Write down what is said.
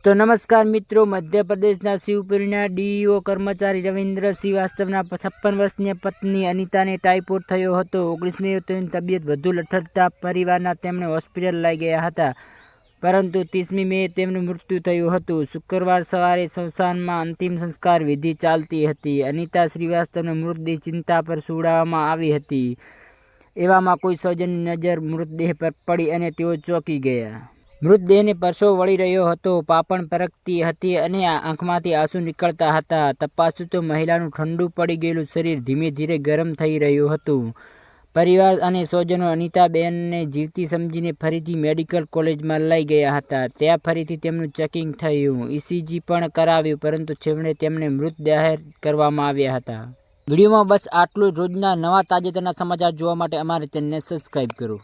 તો નમસ્કાર મિત્રો, મધ્યપ્રદેશના શિવપુરીના ડીઈઓ કર્મચારી રવિન્દ્ર શ્રીવાસ્તવના 56 વર્ષીય પત્ની અનિતાને ટાઇફોઇડ થયો હતો. 19મી તેની તબિયત વધુ લથડતા પરિવારના તેમને હોસ્પિટલ લઈ ગયા હતા, પરંતુ 30મી મે તેમનું મૃત્યુ થયું હતું. શુક્રવાર સવારે સ્મશાનમાં અંતિમ સંસ્કાર વિધિ ચાલતી હતી. અનિતા શ્રીવાસ્તવનો મૃતદેહ ચિંતા પર સુવડાવવામાં આવી હતી. એવામાં કોઈ સ્વજનની નજર મૃતદેહ પર પડી અને તેઓ ચોંકી ગયા. મૃતદેહને પરસેવો વળી રહ્યો હતો, પાંપણ પરકતી હતી અને આંખમાંથી આંસુ નીકળતા હતા. તપાસ્યું તો મહિલાનું ઠંડુ પડી ગયેલું શરીર ધીમે ધીરે ગરમ થઈ રહ્યું હતું. પરિવાર અને સ્વજનો અનિતાબેનને જીવતી સમજીને ફરીથી મેડિકલ કોલેજમાં લઈ ગયા હતા. ત્યાં ફરીથી તેમનું ચેકિંગ થયું, ઇસીજી પણ કરાવ્યું, પરંતુ છેવટે તેમને મૃત જાહેર કરવામાં આવ્યા હતા. વિડીયોમાં બસ આટલું જ. રોજના નવા તાજેતરના સમાચાર જોવા માટે અમારી ચેનલને સબસ્ક્રાઇબ કરો.